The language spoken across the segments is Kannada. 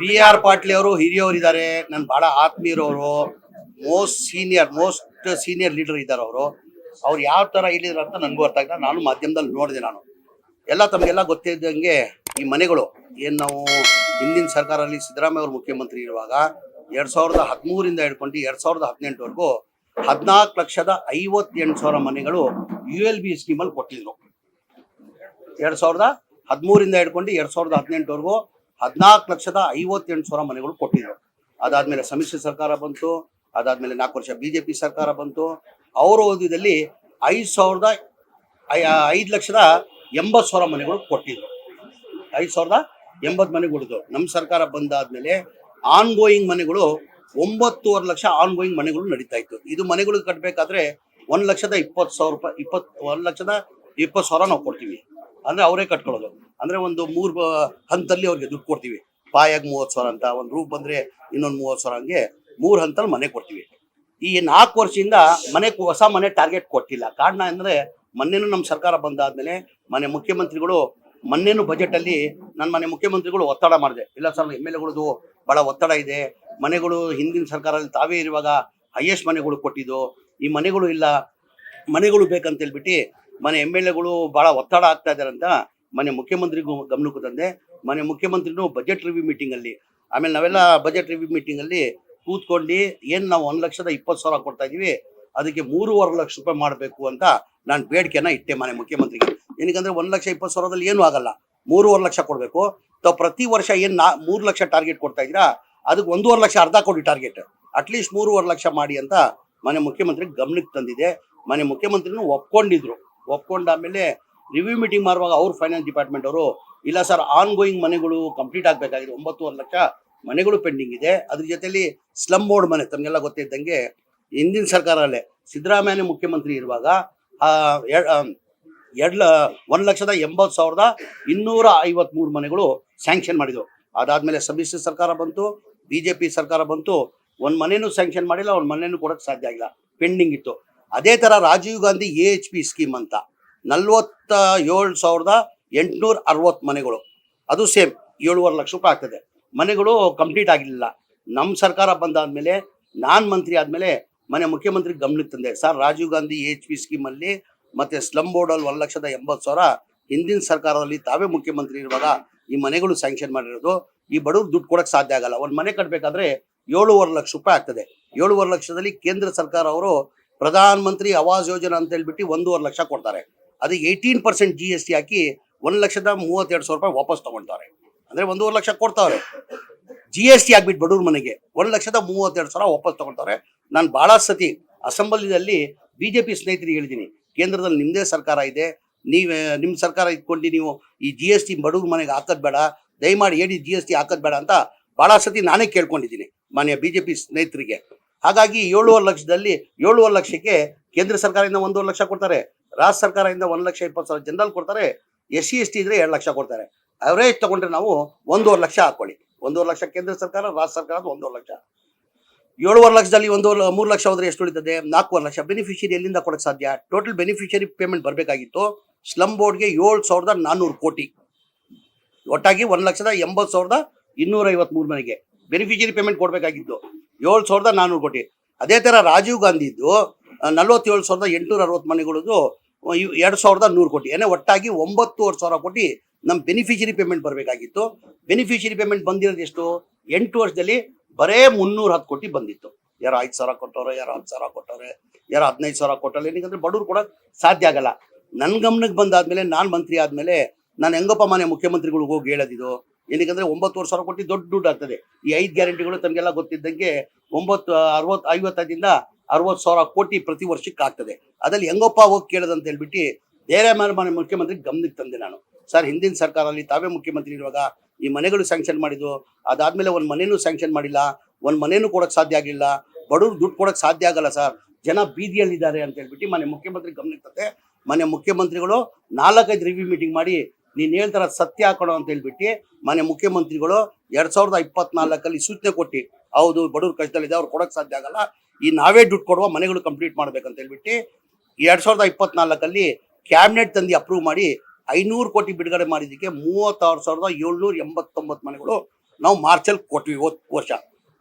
ಬಿ ಆರ್ ಪಾಟೀಲ್ ಅವರು ಹಿರಿಯವರಿದ್ದಾರೆ, ನನ್ ಬಹಳ ಆತ್ಮೀಯರವರು, ಮೋಸ್ಟ್ ಸೀನಿಯರ್ ಲೀಡರ್ ಇದ್ದಾರೆ ಅವ್ರು ಯಾವ ತರ ಇಲ್ಲಿದ್ರು ಅಂತ ನನ್ಗೂ ಅರ್ಥ ಆಗಿಲ್ಲ. ನಾನು ಮಾಧ್ಯಮದಲ್ಲಿ ನೋಡಿದೆ. ನಾನು ಎಲ್ಲ ತಮಗೆಲ್ಲ ಗೊತ್ತಿದ್ದಂಗೆ ಈ ಮನೆಗಳು ಏನ್ ನಾವು ಹಿಂದಿನ ಸರ್ಕಾರದಲ್ಲಿ ಸಿದ್ದರಾಮಯ್ಯ ಅವರು ಮುಖ್ಯಮಂತ್ರಿ ಇರುವಾಗ 2013 ಹಿಡ್ಕೊಂಡು 2018ವರೆಗೂ 14,58,000 ಮನೆಗಳು ULB ಸ್ಕೀಮಲ್ಲಿ ಕೊಟ್ಟಿದ್ರು. 2013 ಹಿಡ್ಕೊಂಡು 2018ವರೆಗೂ 14,58,000 ಮನೆಗಳು ಕೊಟ್ಟಿದ್ರು. ಅದಾದ್ಮೇಲೆ ಸಮ್ಮಿಶ್ರ ಸರ್ಕಾರ ಬಂತು, ಅದಾದ್ಮೇಲೆ 4 ವರ್ಷ BJP ಸರ್ಕಾರ ಬಂತು. ಅವರ ಅವಧಿಯಲ್ಲಿ 5,80,000 ಮನೆಗಳು ಕೊಟ್ಟಿದ್ರು. 5,080 ಮನೆಗಳು. ನಮ್ಮ ಸರ್ಕಾರ ಬಂದಾದ್ಮೇಲೆ ಆನ್ ಗೋಯಿಂಗ್ ಮನೆಗಳು 9.5 ಲಕ್ಷ ಆನ್ ಗೋಯಿಂಗ್ ಮನೆಗಳು ನಡೀತಾ ಇತ್ತು. ಇದು ಮನೆಗಳು ಕಟ್ಟಬೇಕಾದ್ರೆ 1,20,000 ರೂಪಾಯಿ 1,20,000 ನಾವು ಕೊಡ್ತೀವಿ. ಅಂದ್ರೆ ಅವರೇ ಕಟ್ಕೊಳ್ಳೋದು. ಅಂದ್ರೆ ಒಂದು 3 ಹಂತದಲ್ಲಿ ಅವ್ರಿಗೆ ದುಡ್ಡು ಕೊಡ್ತೀವಿ. ಪಾಯಾಗ 30,000 ಅಂತ, ಒಂದು ರೂಪ್ ಬಂದ್ರೆ ಇನ್ನೊಂದು 30,000 ಹಂಗೆ 3 ಹಂತಲ್ಲಿ ಮನೆ ಕೊಡ್ತೀವಿ. ಈ 4 ವರ್ಷದಿಂದ ಹೊಸ ಮನೆ ಟಾರ್ಗೆಟ್ ಕೊಟ್ಟಿಲ್ಲ. ಕಾರಣ ಅಂದ್ರೆ ಮೊನ್ನೆನೂ ನಮ್ಮ ಸರ್ಕಾರ ಬಂದಾದ್ಮೇಲೆ ಮುಖ್ಯಮಂತ್ರಿಗಳು ಮೊನ್ನೆನೂ ಬಜೆಟ್ ಅಲ್ಲಿ ಮನೆ ಮುಖ್ಯಮಂತ್ರಿಗಳು ಒತ್ತಡ ಮಾಡಿದೆ. ಇಲ್ಲ ಸರ್, MLAಗಳದು ಬಹಳ ಒತ್ತಡ ಇದೆ, ಮನೆಗಳು ಹಿಂದಿನ ಸರ್ಕಾರದಲ್ಲಿ ತಾವೇ ಇರುವಾಗ ಹೈಯೆಸ್ಟ್ ಮನೆಗಳು ಕೊಟ್ಟಿದ್ದು, ಈ ಮನೆಗಳು ಇಲ್ಲ, ಮನೆಗಳು ಬೇಕಂತ ಹೇಳ್ಬಿಟ್ಟು MLAಗಳು ಬಹಳ ಒತ್ತಡ ಆಗ್ತಾ ಇದಾರೆ ಅಂತ ಮುಖ್ಯಮಂತ್ರಿಗೂ ಗಮನಕ್ಕೂ ತಂದೆ. ಮುಖ್ಯಮಂತ್ರಿನೂ ಬಜೆಟ್ ರಿವ್ಯೂ ಮೀಟಿಂಗ್ ಅಲ್ಲಿ, ಆಮೇಲೆ ನಾವೆಲ್ಲ ಬಜೆಟ್ ರಿವ್ಯೂ ಮೀಟಿಂಗ್ ಅಲ್ಲಿ ಕೂತ್ಕೊಂಡು ಏನ್ ನಾವು 1,20,000 ಕೊಡ್ತಾ ಇದೀವಿ, ಅದಕ್ಕೆ 3.5 ಲಕ್ಷ ರೂಪಾಯಿ ಮಾಡಬೇಕು ಅಂತ ನಾನು ಬೇಡಿಕೆನ ಇಟ್ಟೆ ಮುಖ್ಯಮಂತ್ರಿಗೆ. ಏನಕ್ಕಂದ್ರೆ 1,20,000 ಏನು ಆಗಲ್ಲ, 3.5 ಲಕ್ಷ ಕೊಡ್ಬೇಕು. ತಾವು ಪ್ರತಿ ವರ್ಷ ಏನ್ 3 ಲಕ್ಷ ಟಾರ್ಗೆಟ್ ಕೊಡ್ತಾ ಇದ್ದೀರಾ, ಅದಕ್ಕೆ 1.5 ಲಕ್ಷ ಅರ್ಧ ಕೊಡಿ ಟಾರ್ಗೆಟ್, ಅಟ್ಲೀಸ್ಟ್ 3.5 ಲಕ್ಷ ಮಾಡಿ ಅಂತ ಮುಖ್ಯಮಂತ್ರಿಗೆ ಗಮನಕ್ಕೆ ತಂದಿದೆ. ಮುಖ್ಯಮಂತ್ರಿನೂ ಒಪ್ಕೊಂಡಾದ್ಮೇಲೆ ರಿವ್ಯೂ ಮೀಟಿಂಗ್ ಮಾಡುವಾಗ ಅವ್ರ ಫೈನಾನ್ಸ್ ಡಿಪಾರ್ಟ್ಮೆಂಟ್ ಅವರು, ಇಲ್ಲ ಸರ್, ಆನ್ ಗೋಯಿಂಗ್ ಮನೆಗಳು ಕಂಪ್ಲೀಟ್ ಆಗಬೇಕಾಗಿದೆ, 9.5 ಲಕ್ಷ ಮನೆಗಳು ಪೆಂಡಿಂಗ್ ಇದೆ. ಅದ್ರ ಜೊತೆಲಿ ಸ್ಲಮ್ ಬೋರ್ಡ್ ಮನೆ ತಮಗೆಲ್ಲ ಗೊತ್ತಿದ್ದಂಗೆ ಹಿಂದಿನ ಸರ್ಕಾರಲ್ಲೇ ಸಿದ್ದರಾಮಯ್ಯ ಮುಖ್ಯಮಂತ್ರಿ ಇರುವಾಗ 1,80,253 ಮನೆಗಳು ಸ್ಯಾಂಕ್ಷನ್ ಮಾಡಿದ್ರು. ಅದಾದ್ಮೇಲೆ ಸಮ್ಮಿಶ್ರ ಸರ್ಕಾರ ಬಂತು, BJP ಸರ್ಕಾರ ಬಂತು, ಒಂದ್ ಮನೆನೂ ಸ್ಯಾಂಕ್ಷನ್ ಮಾಡಿಲ್ಲ, ಒಂದ್ ಮನೆನೂ ಕೊಡಕ್ ಸಾಧ್ಯ ಆಗಿಲ್ಲ, ಪೆಂಡಿಂಗ್ ಇತ್ತು. ಅದೇ ತರ ರಾಜೀವ್ ಗಾಂಧಿ AHP ಸ್ಕೀಮ್ ಅಂತ 47,860 ಮನೆಗಳು, ಅದು ಸೇಮ್ 7.5 ಲಕ್ಷ ರೂಪಾಯಿ ಆಗ್ತದೆ. ಮನೆಗಳು ಕಂಪ್ಲೀಟ್ ಆಗಿರಲಿಲ್ಲ. ನಮ್ಮ ಸರ್ಕಾರ ಬಂದಾದ್ಮೇಲೆ ನಾನು ಮಂತ್ರಿ ಆದ್ಮೇಲೆ ಮುಖ್ಯಮಂತ್ರಿ ಗಮನಕ್ಕೆ ತಂದೆ. Sir, Rajiv Gandhi AHP scheme ಅಲ್ಲಿ ಮತ್ತೆ ಸ್ಲಮ್ ಬೋರ್ಡ್ ಅಲ್ಲಿ 1,80,000 ಹಿಂದಿನ ಸರ್ಕಾರದಲ್ಲಿ ತಾವೇ ಮುಖ್ಯಮಂತ್ರಿ ಇರುವಾಗ ಈ ಮನೆಗಳು ಸ್ಯಾಂಕ್ಷನ್ ಮಾಡಿರೋದು. ಈ ಬಡವ್ರು ದುಡ್ಡು ಕೊಡಕ್ ಸಾಧ್ಯ ಆಗಲ್ಲ. ಒಂದ್ ಮನೆ ಕಟ್ಟಬೇಕಾದ್ರೆ 7.5 ಲಕ್ಷ ರೂಪಾಯಿ ಆಗ್ತದೆ. 7.5 ಲಕ್ಷದಲ್ಲಿ ಕೇಂದ್ರ ಸರ್ಕಾರ ಅವರು ಪ್ರಧಾನ ಮಂತ್ರಿ ಆವಾಸ್ ಯೋಜನಾ ಅಂತ ಹೇಳ್ಬಿಟ್ಟು 1.5 ಲಕ್ಷ ಕೊಡ್ತಾರೆ. ಅದಕ್ಕೆ 18% GST ಹಾಕಿ 1,32,000 ರೂಪಾಯಿ ವಾಪಸ್ ತಗೊಳ್ತಾರೆ. ಅಂದ್ರೆ 1.5 ಲಕ್ಷ ಕೊಡ್ತಾವ್ರೆ, GST ಆಗ್ಬಿಟ್ಟು ಬಡವ್ರ ಮನೆಗೆ 1,32,000 ವಾಪಸ್ ತಗೊಳ್ತಾರೆ. ನಾನು ಬಹಳ ಸತಿ ಅಸೆಂಬ್ಲಿಯಲ್ಲಿ BJP ಸ್ನೇಹಿತರಿಗೆ ಹೇಳಿದ್ದೀನಿ, ಕೇಂದ್ರದಲ್ಲಿ ನಿಮ್ದೇ ಸರ್ಕಾರ ಇದೆ, ನಿಮ್ಮ ಸರ್ಕಾರ ಇಟ್ಕೊಂಡು ನೀವು ಈ GST ಬಡವ್ರ ಮನೆಗೆ ಹಾಕೋದ್ ಬೇಡ, ದಯಮಾಡಿ ಹೇಳಿ GST ಹಾಕೋದ್ ಬೇಡ ಅಂತ ಬಹಳ ಸತಿ ನಾನೇ ಕೇಳ್ಕೊಂಡಿದ್ದೀನಿ BJP ಸ್ನೇಹಿತರಿಗೆ. ಹಾಗಾಗಿ 7.5 ಲಕ್ಷಕ್ಕೆ ಕೇಂದ್ರ ಸರ್ಕಾರದಿಂದ 1.5 ಲಕ್ಷ ಕೊಡ್ತಾರೆ, ರಾಜ್ಯ ಸರ್ಕಾರದಿಂದ 1,20,000 ಜನರಲ್ ಕೊಡ್ತಾರೆ, SC ST ಇದ್ರೆ 2 ಲಕ್ಷ ಕೊಡ್ತಾರೆ. ಅವರೇಜ್ ತಗೊಂಡ್ರೆ ನಾವು 1.5 ಲಕ್ಷ ಹಾಕೊಳ್ಳಿ. 1.5 ಲಕ್ಷ ಕೇಂದ್ರ ಸರ್ಕಾರ, ರಾಜ್ಯ ಸರ್ಕಾರದ 1.5 ಲಕ್ಷ. 7.5 ಲಕ್ಷದಲ್ಲಿ 3 ಲಕ್ಷ ಹೋದ್ರೆ ಎಷ್ಟು ಉಳಿತದೆ? 4.5 ಲಕ್ಷ. ಬೆನಿಫಿಷಿಯರಿ ಎಲ್ಲಿಂದ ಕೊಡಕ್ಕೆ ಸಾಧ್ಯ? ಟೋಟಲ್ ಬೆನಿಫಿಷಿಯರಿ ಪೇಮೆಂಟ್ ಬರಬೇಕಾಗಿತ್ತು ಸ್ಲಮ್ ಬೋರ್ಡ್ಗೆ 7,400 ಕೋಟಿ, ಒಟ್ಟಾಗಿ 1,80,253 ಮನೆಗೆ ಬೆನಿಫಿಷಿಯರಿ ಪೇಮೆಂಟ್ ಕೊಡಬೇಕಾಗಿತ್ತು 7,400 ಕೋಟಿ. ಅದೇ ತರ ರಾಜೀವ್ ಗಾಂಧಿದು 47,860 ಮನೆಗಳದು 2,100 ಕೋಟಿ, ಏನೇ ಒಟ್ಟಾಗಿ 9,500 ಕೋಟಿ ನಮ್ಮ ಬೆನಿಫಿಷಿಯರಿ ಪೇಮೆಂಟ್ ಬರಬೇಕಾಗಿತ್ತು. ಬೆನಿಫಿಷಿಯರಿ ಪೇಮೆಂಟ್ ಬಂದಿರೋದು ಎಷ್ಟು? 8 ವರ್ಷದಲ್ಲಿ ಬರೇ 310 ಕೋಟಿ ಬಂದಿತ್ತು. ಯಾರು 5,000 ಕೊಟ್ಟವ್ರೆ, ಯಾರು 10,000 ಕೊಟ್ಟವ್ರೆ, ಯಾರು 15,000 ಕೊಟ್ಟಲ್ಲ. ಏನಕ್ಕಂದ್ರೆ ಬಡವ್ರು ಕೊಡೋಕೆ ಸಾಧ್ಯ ಆಗಲ್ಲ. ನನ್ನ ಗಮನಕ್ಕೆ ಬಂದಾದ್ಮೇಲೆ, ನಾನು ಮಂತ್ರಿ ಆದ್ಮೇಲೆ ನಾನು ಹೆಂಗಪ್ಪ ಮುಖ್ಯಮಂತ್ರಿಗಳಿಗೆ ಹೋಗಿ ಹೇಳೋದಿದು. ಏನಕ್ಕಂದ್ರೆ 9,500 ಕೋಟಿ ದೊಡ್ಡ ದುಡ್ಡು ಆಗ್ತದೆ. ಈ 5 ಗ್ಯಾರಂಟಿಗಳು ತಮಗೆಲ್ಲ ಗೊತ್ತಿದ್ದಂಗೆ 55,000 60,000 ಕೋಟಿ ಪ್ರತಿ ವರ್ಷಕ್ಕೆ ಆಗ್ತದೆ. ಅದ್ರಲ್ಲಿ ಹೆಂಗಪ್ಪ ಹೋಗಿ ಕೇಳೋದಂತ ಹೇಳ್ಬಿಟ್ಟು ಬೇರೆ ಮುಖ್ಯಮಂತ್ರಿ ಗಮನಕ್ಕೆ ತಂದೆ ನಾನು. ಸರ್, ಹಿಂದಿನ ಸರ್ಕಾರದಲ್ಲಿ ತಾವೇ ಮುಖ್ಯಮಂತ್ರಿ ಇರುವಾಗ ಈ ಮನೆಗಳು ಸ್ಯಾಂಕ್ಷನ್ ಮಾಡಿದ್ದು, ಅದಾದ್ಮೇಲೆ ಒಂದ್ ಮನೇನು ಸ್ಯಾಂಕ್ಷನ್ ಮಾಡಿಲ್ಲ, ಒಂದ್ ಮನೇನು ಕೊಡಕ್ ಸಾಧ್ಯ ಆಗಿಲ್ಲ, ಬಡವ್ರು ದುಡ್ಡು ಕೊಡಕ್ ಸಾಧ್ಯ ಆಗಲ್ಲ ಸರ್, ಜನ ಬೀದಿಯಲ್ಲಿದ್ದಾರೆ ಅಂತ ಹೇಳ್ಬಿಟ್ಟು ಮುಖ್ಯಮಂತ್ರಿ ಗಮನಕ್ಕೆ ತಂದೆ. ಮುಖ್ಯಮಂತ್ರಿಗಳು 4-5 ರಿವ್ಯೂ ಮೀಟಿಂಗ್ ಮಾಡಿ ನೀನ್ ಹೇಳ್ತಾರ ಸತ್ಯ ಹಾಕೋಣ ಅಂತ ಹೇಳ್ಬಿಟ್ಟು ಮುಖ್ಯಮಂತ್ರಿಗಳು 2024 ಸೂಚನೆ ಕೊಟ್ಟು, ಹೌದು ಬಡವ್ರ ಕಷ್ಟದಲ್ಲಿದೆ, ಅವ್ರು ಕೊಡಕ್ ಸಾಧ್ಯ ಆಗಲ್ಲ, ಈ ನಾವೇ ದುಡ್ಡು ಕೊಡುವ ಮನೆಗಳು ಕಂಪ್ಲೀಟ್ ಮಾಡ್ಬೇಕಂತ ಹೇಳ್ಬಿಟ್ಟು 2024 ಕ್ಯಾಬಿನೆಟ್ ತಂದು ಅಪ್ರೂವ್ ಮಾಡಿ 500 ಕೋಟಿ ಬಿಡುಗಡೆ ಮಾಡಿದ್ದಕ್ಕೆ 36,789 ಮನೆಗಳು ನಾವು ಮಾರ್ಚಲ್ಲಿ ಕೊಟ್ವಿ ವರ್ಷ.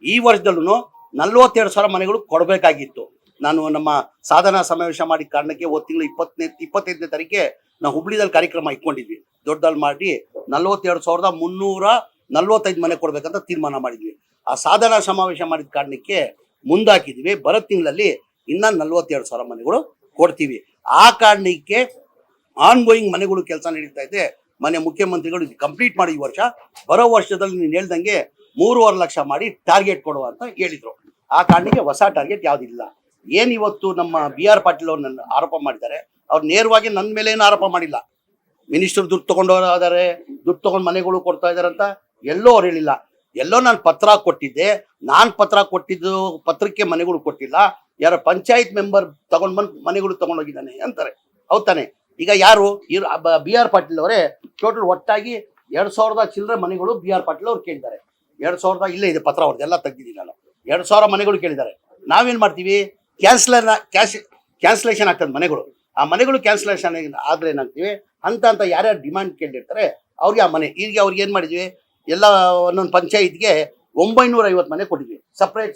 ಈ ವರ್ಷದಲ್ಲೂ 42,000 ಮನೆಗಳು ಕೊಡಬೇಕಾಗಿತ್ತು. ನಾನು ನಮ್ಮ ಸಾಧನಾ ಸಮಾವೇಶ ಮಾಡಿ ಕಾರಣಕ್ಕೆ ತಿಂಗಳು 25ನೇ ತಾರೀಕಿಗೆ ನಾವು ಹುಬ್ಳಿದಲ್ಲಿ ಕಾರ್ಯಕ್ರಮ ಇಟ್ಕೊಂಡಿದ್ವಿ. ದೊಡ್ಡದಲ್ಲಿ ಮಾಡಿ 42,345 ಮನೆ ಕೊಡ್ಬೇಕಂತ ತೀರ್ಮಾನ ಮಾಡಿದ್ವಿ. ಆ ಸಾಧನಾ ಸಮಾವೇಶ ಮಾಡಿದ ಕಾರಣಕ್ಕೆ ಮುಂದಾಕಿದ್ವಿ. ಬರೋ ತಿಂಗಳಲ್ಲಿ ಇನ್ನ 42,000 ಮನೆಗಳು ಕೊಡ್ತೀವಿ. ಆ ಕಾರಣಕ್ಕೆ ಆನ್ ಗೋಯಿಂಗ್ ಮನೆಗಳು ಕೆಲಸ ನಡೀತಾ ಇದೆ. ಮನೆ ಮುಖ್ಯಮಂತ್ರಿಗಳು ಇದು ಕಂಪ್ಲೀಟ್ ಮಾಡಿ ಈ ವರ್ಷ, ಬರೋ ವರ್ಷದಲ್ಲಿ ನೀನು ಹೇಳ್ದಂಗೆ 3.5 ಲಕ್ಷ ಮಾಡಿ ಟಾರ್ಗೆಟ್ ಕೊಡುವ ಅಂತ ಹೇಳಿದ್ರು. ಆ ಕಾರಣಕ್ಕೆ ಹೊಸ ಟಾರ್ಗೆಟ್ ಯಾವುದಿಲ್ಲ. ಇವತ್ತು ನಮ್ಮ BR ಪಾಟೀಲ್ ಅವ್ರು ನನ್ನ ಆರೋಪ ಮಾಡಿದ್ದಾರೆ. ಅವ್ರು ನೇರವಾಗಿ ನನ್ನ ಮೇಲೆ ಏನು ಆರೋಪ ಮಾಡಿಲ್ಲ. ಮಿನಿಸ್ಟರ್ ದುಡ್ಡು ತಗೊಂಡವರಾದರೆ ದುಡ್ಡು ತಗೊಂಡು ಮನೆಗಳು ಕೊಡ್ತಾ ಇದಾರೆ ಅಂತ ಎಲ್ಲೋ ಅವ್ರು ಹೇಳಿಲ್ಲ. ಎಲ್ಲೋ ನಾನು ಪತ್ರ ಕೊಟ್ಟಿದ್ದೆ. ನಾನು ಪತ್ರ ಕೊಟ್ಟಿದ್ದು ಪತ್ರಕ್ಕೆ ಮನೆಗಳು ಕೊಟ್ಟಿಲ್ಲ. ಯಾರ ಪಂಚಾಯತ್ ಮೆಂಬರ್ ತಗೊಂಡ್ ಬಂದು ಮನೆಗಳು ತಗೊಂಡೋಗಿದ್ದಾನೆ ಅಂತಾರೆ. ಹೌದ್ ತಾನೆ? ಈಗ ಯಾರು BR ಪಾಟೀಲ್ ಅವರೇ ಟೋಟಲ್ ಒಟ್ಟಾಗಿ 2,000 ಚಿಲ್ಲರೆ ಮನೆಗಳು BR ಪಾಟೀಲ್ ಅವ್ರು ಕೇಳಿದ್ದಾರೆ. 2,000 ಇಲ್ಲೇ ಇದೆ ಪತ್ರ, ಅವ್ರದ್ದೆಲ್ಲ ತೆಗ್ದಿದ್ದೀನಿ ನಾನು. 2,000 ಮನೆಗಳು ಕೇಳಿದ್ದಾರೆ. ನಾವೇನ್ ಮಾಡ್ತೀವಿ? ಕ್ಯಾನ್ಸಲೇಷನ್ ಆಗ್ತದೆ ಮನೆಗಳು. ಆ ಮನೆಗಳು ಕ್ಯಾನ್ಸಲೇಷನ್ ಆದ್ರೆ ಏನಾಗ್ತೀವಿ ಅಂತ ಯಾರ್ಯಾರು ಡಿಮಾಂಡ್ ಕೇಳಿರ್ತಾರೆ ಅವ್ರಿಗೆ ಆ ಮನೆ. ಈಗ ಅವ್ರಿಗೆ ಏನ್ ಮಾಡಿದ್ವಿ, ಎಲ್ಲ ಒಂದೊಂದು ಪಂಚಾಯತ್ಗೆ 950 ಮನೆ ಕೊಟ್ಟಿದ್ವಿ. ಸಪ್ರೇಟ್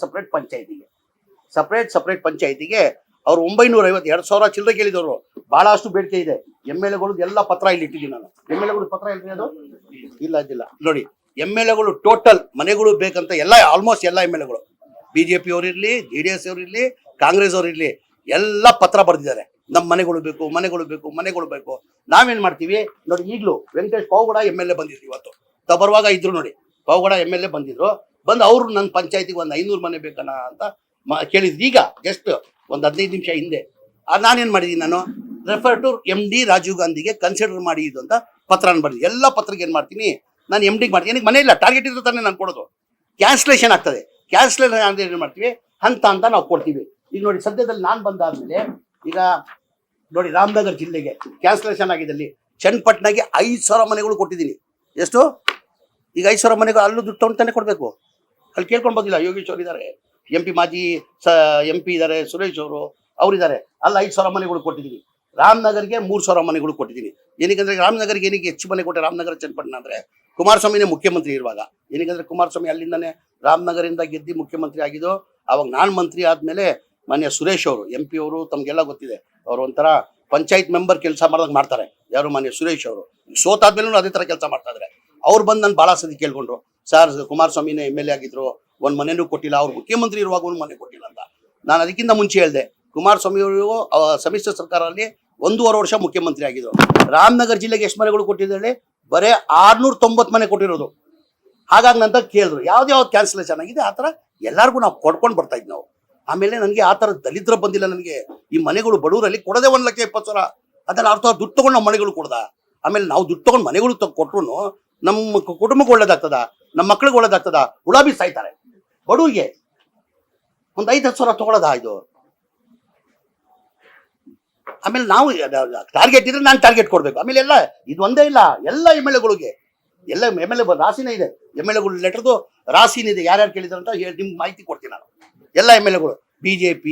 ಪಂಚಾಯತಿಗೆ ಅವ್ರು 950, 2,000 ಚಿಲ್ಲರೆ ಕೇಳಿದವರು. ಬಹಳಷ್ಟು ಬೇಡಿಕೆ ಇದೆ. MLAಗಳು ಎಲ್ಲ ಪತ್ರ ಇಲ್ಲಿ ಇಟ್ಟಿದ್ದೀನಿ ನಾನು. MLAಗಳು ಪತ್ರ ಇಲ್ರಿ ಅದು ಇಲ್ಲ ನೋಡಿ. MLAಗಳು ಟೋಟಲ್ ಮನೆಗಳು ಬೇಕಂತ ಎಲ್ಲ ಆಲ್ಮೋಸ್ಟ್ ಎಲ್ಲ MLAಗಳು, BJP ಅವರಿರ್ಲಿ, JDS ಅವರಿರ್ಲಿ, ಕಾಂಗ್ರೆಸ್ ಅವರಿರ್ಲಿ, ಎಲ್ಲ ಪತ್ರ ಬರೆದಿದ್ದಾರೆ. ನಮ್ಮ ಮನೆಗಳು ಬೇಕು. ನಾವೇನ್ ಮಾಡ್ತೀವಿ ನೋಡಿ, ಈಗಲೂ ವೆಂಕಟೇಶ್ ಪಾವಗಡ MLA ಬಂದಿದ್ರು. ಇವತ್ತು ಬರುವಾಗ ಇದ್ರು ನೋಡಿ, ಪಾವಗಡ MLA ಬಂದಿದ್ರು. ಬಂದು ಅವರು ನನ್ನ ಪಂಚಾಯತಿಗೆ ಒಂದು 500 ಮನೆ ಬೇಕಣ್ಣ ಅಂತ ಕೇಳಿದ್ರು. ಈಗ ಜಸ್ಟ್ ಒಂದು 15 ನಿಮಿಷ ಹಿಂದೆ ನಾನೇನ್ ಮಾಡಿದೀನಿ, ನಾನು ರೆಫರ್ ಟು MD ರಾಜೀವ್ ಗಾಂಧಿಗೆ ಕನ್ಸಿಡರ್ ಮಾಡಿ ಇದು ಅಂತ ಪತ್ರ ಬರ್ತೀನಿ. ಎಲ್ಲ ಪತ್ರಕ್ಕೆ ಏನ್ ಮಾಡ್ತೀನಿ, ನಾನು MD ಮಾಡ್ತೀನಿ. ನನಗೆ ಮನೆ ಇಲ್ಲ, ಟಾರ್ಗೆಟ್ ಇದ್ರೆ ತಾನೇ ನಾನು ಕೊಡೋದು. ಕ್ಯಾನ್ಸಲೇಷನ್ ಆಗ್ತದೆ. ಕ್ಯಾನ್ಸಲೇಷನ್ ಅಂದ್ರೆ ಏನ್ ಮಾಡ್ತೀವಿ ಅಂತ ನಾವು ಕೊಡ್ತೀವಿ. ಈಗ ನೋಡಿ, ಸದ್ಯದಲ್ಲಿ ನಾನು ಬಂದಾದ್ಮೇಲೆ ಈಗ ನೋಡಿ, ರಾಮನಗರ ಜಿಲ್ಲೆಗೆ ಕ್ಯಾನ್ಸಲೇಷನ್ ಆಗಿದ್ದಲ್ಲಿ ಚನ್ನಪಟ್ಟಣಗೆ 5,000 ಮನೆಗಳು ಕೊಟ್ಟಿದ್ದೀನಿ. ಎಷ್ಟು? ಈಗ 5,000 ಮನೆಗಳು ಅಲ್ಲೂ ದುಡ್ಡು ತಗೊಂಡ್ತಾನೆ ಕೊಡ್ಬೇಕು. ಅಲ್ಲಿ ಕೇಳ್ಕೊಂಡು ಬಂದಿಲ್ಲ. ಯೋಗೇಶ್ ಅವರು ಇದ್ದಾರೆ, MP ಮಾಜಿ MP ಇದ್ದಾರೆ, ಸುರೇಶ್ ಅವರಿದ್ದಾರೆ. ಅಲ್ಲಿ 5,000 ಮನೆಗಳು ಕೊಟ್ಟಿದ್ದೀನಿ. ರಾಮನಗರ್ಗೆ 3,000 ಮನೆಗಳು ಕೊಟ್ಟಿದ್ದೀನಿ. ಏನಕ್ಕೆ ರಾಮನಗರ್ಗೆ ಹೆಚ್ಚು ಮನೆ ಕೊಟ್ಟೆ? ರಾಮನಗರ ಚನ್ನಪಟ್ಟಣ ಅಂದ್ರೆ ಕುಮಾರಸ್ವಾಮಿನೇ ಮುಖ್ಯಮಂತ್ರಿ ಇರುವಾಗ. ಏನಕ್ಕೆ ಕುಮಾರಸ್ವಾಮಿ ಅಲ್ಲಿಂದಾನೆ ರಾಮನಗರಿಂದ ಗೆದ್ದು ಮುಖ್ಯಮಂತ್ರಿ ಆಗಿದ್ದು. ಅವಾಗ ನಾನು ಮಂತ್ರಿ ಆದ್ಮೇಲೆ ಮಾನ್ಯ ಸುರೇಶ್ ಅವರು MP ಅವರು, ತಮ್ಗೆಲ್ಲ ಗೊತ್ತಿದೆ, ಅವರು ಒಂಥರ ಪಂಚಾಯತ್ ಮೆಂಬರ್ ಕೆಲಸ ಮಾಡ್ತಾರೆ. ಯಾರು? ಮಾನ್ಯ ಸುರೇಶ್ ಅವರು. ಸೋತಾದ್ಮೇಲೆ ಅದೇ ತರ ಕೆಲಸ ಮಾಡ್ತಾ ಇದ್ದಾರೆ. ಅವ್ರು ಬಂದು ನಾನು ಭಾಳ ಸತಿ ಕೇಳ್ಕೊಂಡ್ರು, ಸರ್ ಕುಮಾರಸ್ವಾಮಿನೇ MLA ಆಗಿದ್ರು, ಒಂದ್ ಮನೆನೂ ಕೊಟ್ಟಿಲ್ಲ, ಅವ್ರು ಮುಖ್ಯಮಂತ್ರಿ ಇರುವಾಗ ಒಂದು ಮನೆ ಕೊಟ್ಟಿಲ್ಲ ಅಂತ. ನಾನು ಅದಕ್ಕಿಂತ ಮುಂಚೆ ಹೇಳಿದೆ, ಕುಮಾರಸ್ವಾಮಿ ಅವರು ಸಮ್ಮಿಶ್ರ ಸರ್ಕಾರದಲ್ಲಿ 1.5 ವರ್ಷ ಮುಖ್ಯಮಂತ್ರಿ ಆಗಿದ್ರು. ರಾಮನಗರ ಜಿಲ್ಲೆಗೆ ಎಷ್ಟು ಮನೆಗಳು ಕೊಟ್ಟಿದ್ದಾರೆ? ಬರೇ 690 ಮನೆ ಕೊಟ್ಟಿರೋದು. ಹಾಗಾಗಿ ನಂತ ಕೇಳಿದ್ರು, ಯಾವ್ದು ಕ್ಯಾನ್ಸಲೇಷನ್ ಆಗಿದೆ ಆ ಥರ ಎಲ್ಲರಿಗೂ ನಾವು ಕೊಡ್ಕೊಂಡು ಬರ್ತಾ ಇದ್ವಿ ನಾವು. ಆಮೇಲೆ ನನಗೆ ಆ ಥರ ದಲಿತರ ಬಂದಿಲ್ಲ. ನನಗೆ ಈ ಮನೆಗಳು ಬಡವರಲ್ಲಿ ಕೊಡದೆ 1,20,000. ಅದನ್ನ ಅರ್ಥ ದುಡ್ಡು ತಗೊಂಡು ನಾವು ಮನೆಗಳು ಕೊಡ್ದ. ಆಮೇಲೆ ನಾವು ದುಡ್ಡು ತಗೊಂಡು ಮನೆಗಳು ಕೊಟ್ರು ನಮ್ಮ ಕುಟುಂಬಕ್ಕೆ ಒಳ್ಳೇದಾಗ್ತದ, ನಮ್ಮ ಮಕ್ಳಿಗೆ ಒಳ್ಳೇದಾಗ್ತದ? ಉಳಾಬಿ ಸಾಯ್ತಾರೆ. ಬಡವರಿಗೆ ಒಂದು 5,000 ತಗೊಳ್ಳೋದ ಇದು? ಆಮೇಲೆ ನಾವು ಟಾರ್ಗೆಟ್ ಇದ್ರೆ ನಾನು ಟಾರ್ಗೆಟ್ ಕೊಡ್ಬೇಕು. ಆಮೇಲೆ ಎಲ್ಲ ಇದು ಒಂದೇ ಇಲ್ಲ, ಎಲ್ಲ MLAಗಳಿಗೆ ಎಲ್ಲ MLA ರಾಸಿನೇ ಇದೆ. MLAಗಳು ಲೆಟರ್ದು ರಾಸಿನಿದೆ. ಯಾರ್ಯಾರು ಕೇಳಿದ್ರು ಅಂತ ನಿಮ್ಗೆ ಮಾಹಿತಿ ಕೊಡ್ತೀನಿ ನಾನು. ಎಲ್ಲ MLAಗಳು BJP,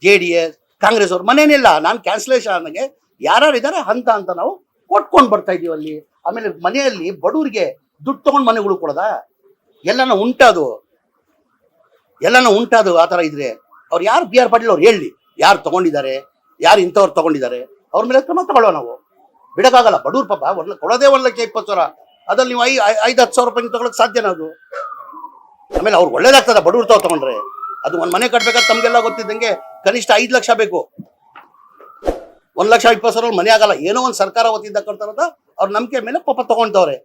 JDS, ಕಾಂಗ್ರೆಸ್ ಅವ್ರು ಮನೇನಿಲ್ಲ. ನಾನು ಕ್ಯಾನ್ಸಲೇಷನ್ ಆಗಿ ಯಾರ್ಯಾರು ಇದ್ದಾರೆ ಅಂತ ನಾವು ಕೊಟ್ಕೊಂಡು ಬರ್ತಾ ಇದೀವಿ ಅಲ್ಲಿ. ಆಮೇಲೆ ಮನೆಯಲ್ಲಿ ಬಡವರಿಗೆ ದುಡ್ಡು ತಗೊಂಡು ಮನೆಗಳು ಕೊಡೋದ? ಎಲ್ಲನ ಉಂಟಾದು ಆ ಥರ ಇದ್ರೆ ಅವ್ರು ಯಾರು? BR ಪಾಟೀಲ್ ಅವ್ರು ಹೇಳಿ, ಯಾರು ತಗೊಂಡಿದ್ದಾರೆ, ಯಾರು ಇಂಥವ್ರು ತಗೊಂಡಿದ್ದಾರೆ, ಅವ್ರ ಮೇಲೆ ಕ್ರಮ ತಗೊಳ್ಳೋ. ನಾವು ಬಿಡಕ್ಕಾಗಲ್ಲ. ಬಡವ್ರ ಪಾಪ ಕೊಡೋದೇ 1,20,000. ಅದ್ರಲ್ಲಿ ನೀವು 5,000-10,000 ರೂಪಾಯಿ ತಗೊಳಕ್ ಸಾಧ್ಯನಾ ಅದು? ಆಮೇಲೆ ಅವ್ರು ಒಳ್ಳೇದಾಗ್ತದ ಬಡವ್ರು ತಗೊಂಡ್ರೆ? ಅದು ಒಂದು ಮನೆ ಕಟ್ಬೇಕಾದ್ರೆ ತಮ್ಗೆಲ್ಲ ಗೊತ್ತಿದ್ದಂಗೆ ಕನಿಷ್ಠ 5 ಲಕ್ಷ ಬೇಕು. 1,20,000 ಮನೆ ಆಗಲ್ಲ. ಏನೋ ಒಂದು ಸರ್ಕಾರ ವತಿಯಿಂದ ಕೊಡ್ತಾರಂತ ಅವ್ರ ನಂಬಿಕೆ ಮೇಲೆ ಪಾಪ ತಗೊಂತವ್ರೆ.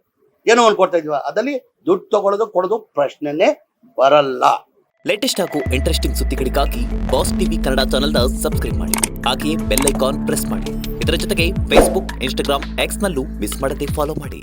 ಏನೋ ಒಂದು ಕೊಡ್ತಾ ಇದೀವ, ಅದಲ್ಲಿ ದುಡ್ಡು ತಗೊಳ್ಳೋದು ಕೊಡೋದು ಪ್ರಶ್ನೆನೇ ಬರಲ್ಲ. ಲೇಟೆಸ್ಟ್ ಹಾಗೂ ಇಂಟ್ರೆಸ್ಟಿಂಗ್ ಸುದ್ದಿಗಳಿಗಾಗಿ ಬಾಸ್ ಟಿವಿ ಕನ್ನಡ ಚಾನೆಲ್ನ ಸಬ್ಸ್ಕ್ರೈಬ್ ಮಾಡಿ. ಹಾಗೆಯೇ ಬೆಲ್ ಐಕಾನ್ ಪ್ರೆಸ್ ಮಾಡಿ. ಇದರ ಜೊತೆಗೆ ಫೇಸ್ಬುಕ್, ಇನ್ಸ್ಟಾಗ್ರಾಮ್, ಎಕ್ಸ್ ನಲ್ಲೂ ಮಿಸ್ ಮಾಡದೆ ಫಾಲೋ ಮಾಡಿ.